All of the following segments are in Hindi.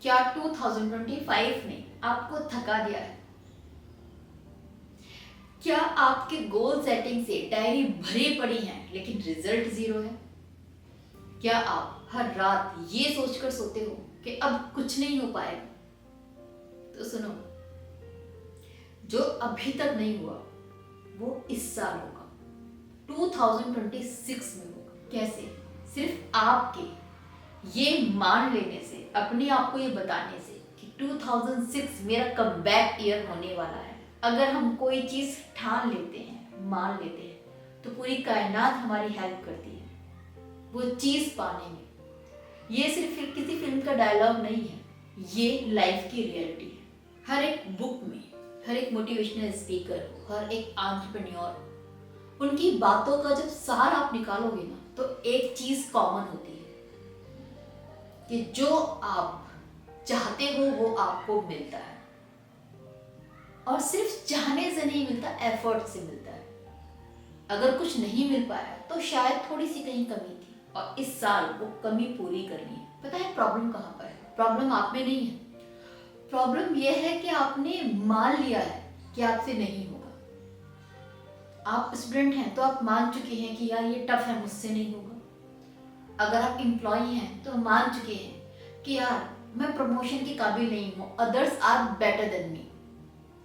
क्या 2025 ने आपको थका दिया है? क्या आपके गोल सेटिंग से डायरी भरी पड़ी है लेकिन रिजल्ट जीरो है? क्या आप हर रात ये सोचकर सोते हो कि अब कुछ नहीं हो पाएगा? तो सुनो, जो अभी तक नहीं हुआ वो इस साल होगा, 2026 में होगा। कैसे? सिर्फ आपके ये मान लेने से, अपने आप को ये बताने से कि 2006 मेरा कमबैक ईयर होने वाला है। अगर हम कोई चीज ठान लेते हैं, मान लेते हैं, तो पूरी कायनात हमारी हेल्प करती है वो चीज पाने में। ये सिर्फ किसी फिल्म का डायलॉग नहीं है, ये लाइफ की रियलिटी है। हर एक बुक में, हर एक मोटिवेशनल स्पीकर, हर एक एंटरप्रेन्योर, उनकी बातों का जब सार आप निकालोगे ना, तो एक चीज कॉमन होती है कि जो आप चाहते हो वो आपको मिलता है, और सिर्फ चाहने से नहीं मिलता, एफर्ट से मिलता है। अगर कुछ नहीं मिल पाया तो शायद थोड़ी सी कहीं कमी थी, और इस साल वो कमी पूरी करनी है। पता है प्रॉब्लम कहाँ पर है? प्रॉब्लम आप में नहीं है। प्रॉब्लम यह है कि आपने मान लिया है कि आपसे नहीं होगा। आप स्टूडेंट हैं तो आप मान चुके हैं कि यार ये टफ है, मुझसे नहीं होगा। अगर आप एम्प्लॉय हैं तो मान चुके हैं कि यार मैं प्रमोशन के काबिल नहीं हूँ, others are better than me,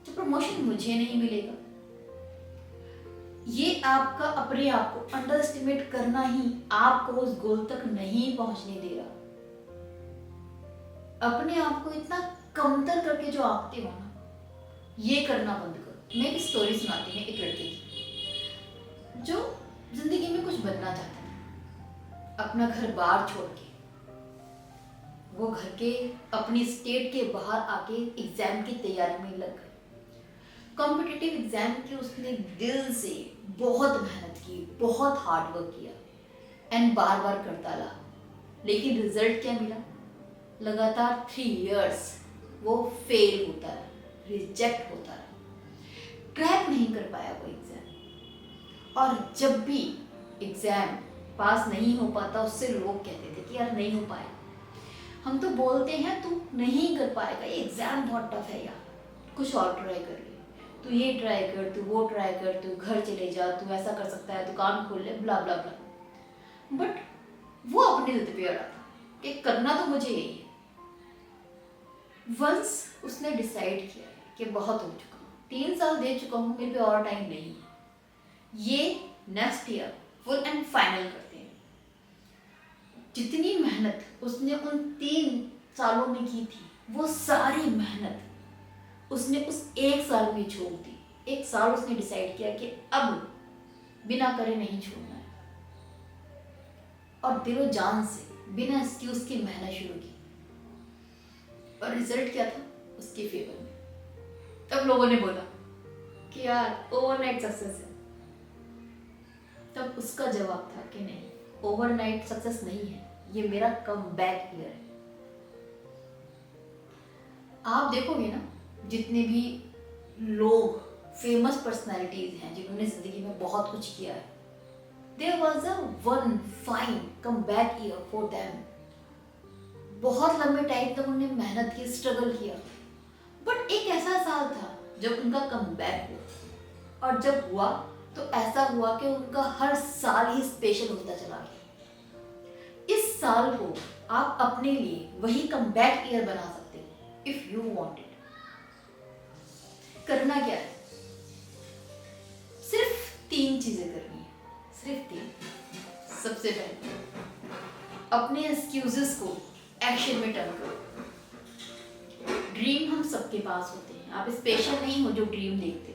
तो प्रमोशन मुझे नहीं मिलेगा। ये आपका अपने आप को अंडर एस्टिमेट करना ही आपको उस गोल तक नहीं पहुंचने दे रहा। अपने आप को इतना कमतर करके जो आंकते हो ना, ये करना बंद करो। मैं एक स्टोरी सुनाती हूँ एक लड़के की जो जिंदगी में कुछ बनना चाहता है। अपना घर बार छोड़ के वो घर के अपनी स्टेट के बाहर आके एग्जाम की तैयारी में लग गए। कॉम्पिटिटिव एग्जाम की उसने दिल से बहुत मेहनत की, बहुत हार्ड वर्क किया एंड बार बार करता रहा, लेकिन रिजल्ट क्या मिला? लगातार 3 इयर्स वो फेल होता रहा, रिजेक्ट होता रहा, क्रैक नहीं कर पाया वो एग्जाम। और जब भी एग्जाम पास नहीं हो पाता, उससे लोग कहते थे कि यार नहीं हो पाए। हम तो बोलते हैं तू नहीं कर पाएगा, ये एग्जाम बहुत टफ है यार, कुछ और ट्राई कर ले, तू ये ट्राई कर, तू वो ट्राई कर, तू घर चले जा, तू ऐसा कर सकता है, दुकान खोल ले, ब्ला ब्ला ब्ला। बट वो अपने जिद पे अड़ा था कि करना तो मुझे यही है। वंस उसने डिसाइड किया कि बहुत हो चुका हूँ, 3 साल दे चुका हूँ, मेरे पे और टाइम नहीं है, ये next year full and final करते हैं। जितनी मेहनत उसने उन 3 सालों में की थी, वो सारी मेहनत उसने उस 1 साल में छोड़ दी। 1 साल उसने डिसाइड किया कि अब बिना करे नहीं छोड़ना है, और दिलो जान से बिना एक्सक्यूज के मेहनत शुरू की, और रिजल्ट क्या था? उसके फेवर में। तब लोगों ने बोला कि यार ओवरनाइट सक्सेस है। तब उसका जवाब था कि नहीं, ओवरनाइट सक्सेस नहीं है, ये मेरा कमबैक ईयर है। आप देखोगे ना, जितने भी लोग फेमस पर्सनालिटीज हैं जिन्होंने जिंदगी में बहुत कुछ किया है, there was a one fine comeback year for them. बहुत लंबे टाइम तक उन्होंने मेहनत की, स्ट्रगल किया, बट एक ऐसा साल था जब उनका कमबैक हुआ, और जब हुआ तो ऐसा हुआ कि उनका हर साल ही स्पेशल होता चला गया। इस साल को आप अपने लिए वही कमबैक ईयर बना सकते हो, इफ यू वांट इट। करना क्या है? सिर्फ 3 चीजें करनी है, सिर्फ 3। सबसे पहले अपने एक्सक्यूजेस को एक्शन में टर्न करो। ड्रीम हम सबके पास होते हैं, आप स्पेशल नहीं हो जो ड्रीम देखते।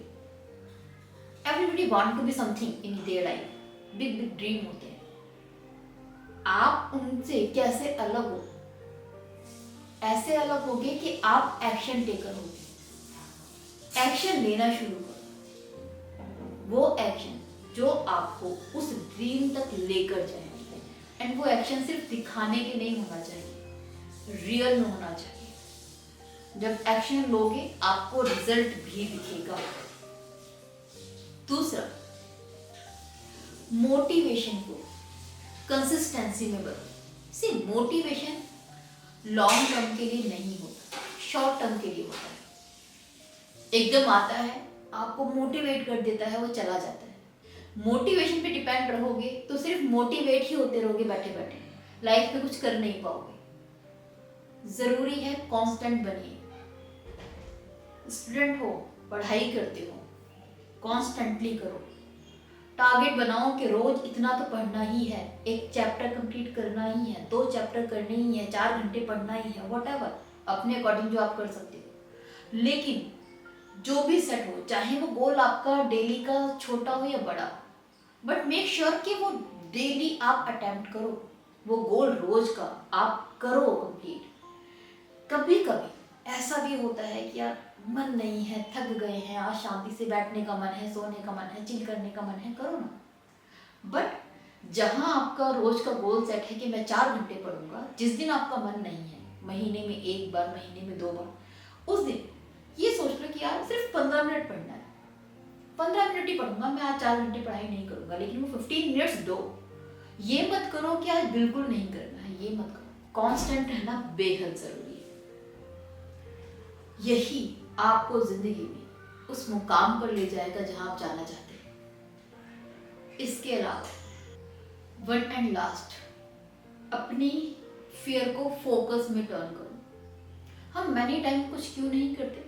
Everybody want to be something in their life, big big dream होते हैं। आप उनसे कैसे अलग हो? ऐसे अलग होगे कि आप एक्शन टेकर होगे, एक्शन लेना शुरू करो। वो एक्शन जो आपको उस ड्रीम तक लेकर जाए, एंड वो एक्शन सिर्फ दिखाने के नहीं होना चाहिए, रियल में होना चाहिए। जब एक्शन लोगे आपको रिजल्ट भी दिखेगा। दूसरा, मोटिवेशन को कंसिस्टेंसी में बदलो। सी मोटिवेशन लॉन्ग टर्म के लिए नहीं होता, शॉर्ट टर्म के लिए होता है। एकदम आता है, आपको मोटिवेट कर देता है, वो चला जाता है। मोटिवेशन पे डिपेंड रहोगे तो सिर्फ मोटिवेट ही होते रहोगे बैठे बैठे, लाइफ में कुछ कर नहीं पाओगे। जरूरी है कांस्टेंट बनिए। स्टूडेंट हो, पढ़ाई करते हो, कॉन्स्टेंटली करो। टारगेट बनाओ कि रोज इतना तो पढ़ना ही है, एक चैप्टर कंप्लीट करना ही है, 2 चैप्टर करने ही है, 4 घंटे पढ़ना ही है, व्हाटएवर अपने अकॉर्डिंग जो आप कर सकते हो। लेकिन जो भी सेट हो, चाहे वो गोल आपका डेली का छोटा हो या बड़ा, बट मेक श्योर कि वो डेली आप अटेम्प्ट करो, वो गोल रोज का आप करो कंप्लीट। कभी कभी ऐसा भी होता है कि यार मन नहीं है, थक गए हैं, आज शांति से बैठने का मन है, सोने का मन है, चिल करने का मन है, करो ना। बट जहां आपका रोज का गोल सेट है कि मैं 4 घंटे पढ़ूंगा, जिस दिन आपका मन नहीं है, महीने में 1 बार, महीने में 2 बार, उस दिन ये सोच लो कि यार सिर्फ 15 मिनट पढ़ना है, 15 मिनट ही पढ़ूंगा मैं, आज 4 घंटे पढ़ाई नहीं करूंगा, लेकिन वो 15 मिनट्स दो। ये मत करो कि आज बिल्कुल नहीं करना है, ये मत करो। कांस्टेंट रहना बेहद जरूरी है। यही आपको जिंदगी में उस मुकाम पर ले जाएगा जहां आप जाना चाहते हैं। इसके अलावा वन एंड लास्ट, अपनी फियर को फोकस में टर्न करो। हम मैनी टाइम कुछ क्यों नहीं करते?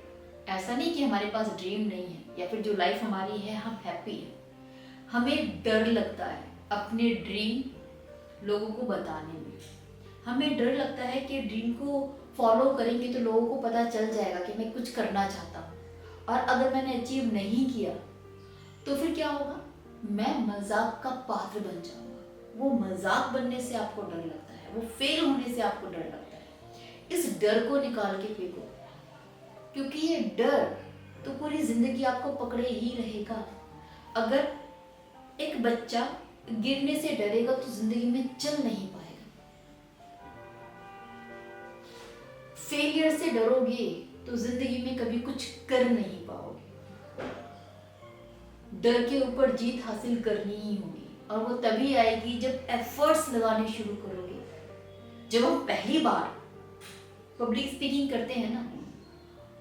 ऐसा नहीं कि हमारे पास ड्रीम नहीं है या फिर जो लाइफ हमारी है हम हैप्पी हैं। हमें डर लगता है अपने ड्रीम लोगों को बताने में। हमें डर लगता है कि ड्रीम को फॉलो करेंगे तो लोगों को पता चल जाएगा कि मैं कुछ करना चाहता हूँ, और अगर मैंने अचीव नहीं किया तो फिर क्या होगा? मैं मजाक का पात्र बन जाऊंगा। वो मजाक बनने से आपको डर लगता है, वो फेल होने से आपको डर लगता है। इस डर को निकाल के फेंको, क्योंकि ये डर तो पूरी जिंदगी आपको पकड़े ही रहेगा। अगर एक बच्चा गिरने से डरेगा तो जिंदगी में चल नहीं पाएगा। फेलियर से डरोगे तो जिंदगी में कभी कुछ कर नहीं पाओगे। डर के ऊपर जीत हासिल करनी ही होगी, और वो तभी आएगी जब एफर्ट्स लगाने शुरू करोगे। जब हम पहली बार पब्लिक स्पीकिंग करते हैं ना,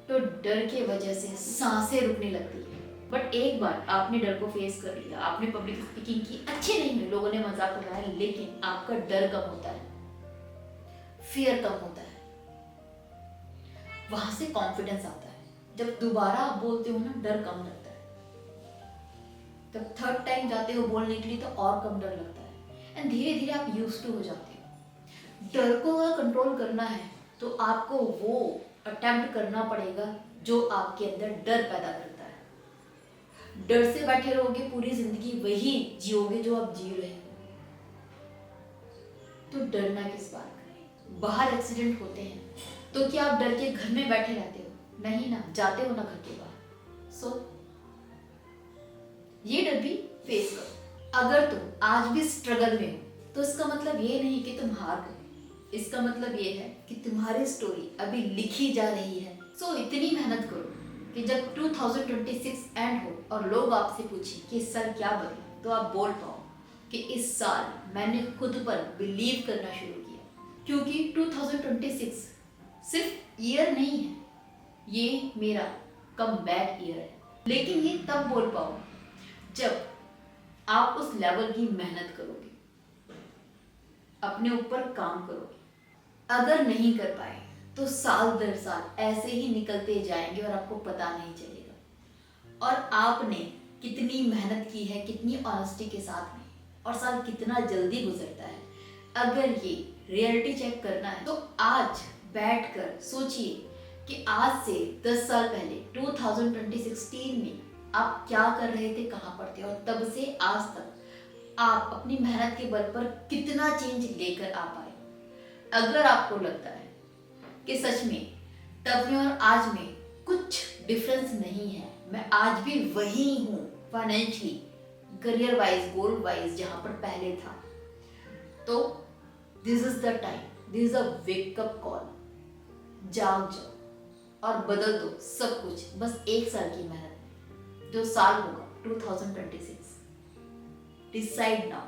तो डर के वजह से सांसें रुकने लगती है। बट एक बार आपने डर को फेस कर लिया, आपने पब्लिक स्पीकिंग की, अच्छे नहीं हुई, लोगों ने मजाक उड़ाया, लेकिन आपका डर कम होता है, फियर कम होता है, वहां से कॉन्फिडेंस आता है। जब दोबारा आप बोलते हो ना, डर कम लगता है। जब थर्ड टाइम जाते हो बोलने के लिए तो और कम डर लगता है, एंड धीरे धीरे आप यूज्ड टू हो जाते हो। डर को अगर कंट्रोल करना है तो आपको वो अटेम्प्ट करना पड़ेगा जो आपके अंदर डर पैदा करता है। डर से बैठे रहोगे पूरी जिंदगी, वही जियोगे जो आप जी रहे हो। तो डरना किस बात का? बाहर एक्सीडेंट होते हैं तो क्या आप डर के घर में बैठे रहते हो? नहीं ना, जाते हो ना घर के बाहर। सो ये डर भी फेस करो। अगर तुम आज भी स्ट्रगल में हो तो इसका मतलब ये नहीं कि तुम हार गए, इसका मतलब ये है कि तुम्हारी स्टोरी अभी लिखी जा रही है। सो इतनी मेहनत करो कि जब 2026 एंड हो और लोग आपसे पूछें कि इस साल क्या बदला, तो आप बोल पाओ कि इस साल मैंने खुद पर बिलीव करना शुरू किया। क्योंकि 2026 सिर्फ ईयर नहीं है, ये मेरा कमबैक ईयर है। लेकिन ये तब बोल पाओ जब आप उस लेवल की मेहनत करोगे, अपने ऊपर काम करोगे। अगर नहीं कर पाए तो साल दर साल ऐसे ही निकलते जाएंगे और आपको पता नहीं चलेगा। और आपने कितनी मेहनत की है, कितनी ऑनेस्टी के साथ में, और साल कितना जल्दी गुजरता है। अगर ये रियलिटी चेक करना है तो आज बैठकर सोचिए कि आज से 10 साल पहले 2016 में आप क्या कर रहे थे, कहाँ पर थे, और तब से आज तक आप अपनी मेहनत के बल पर कितना चेंज लेकर आ पाए। अगर आपको लगता है कि सच में तब में और आज में कुछ डिफरेंस नहीं है, मैं आज भी वही हूँ फाइनेंशियली, करियर वाइज, गोल वाइज जहाँ पर पहले था, तो this is the time, this is a wake up call. जाग जाओ और बदल दो सब कुछ, बस 1 साल की मेहनत में। जो साल होगा 2026, डिसाइड नाउ।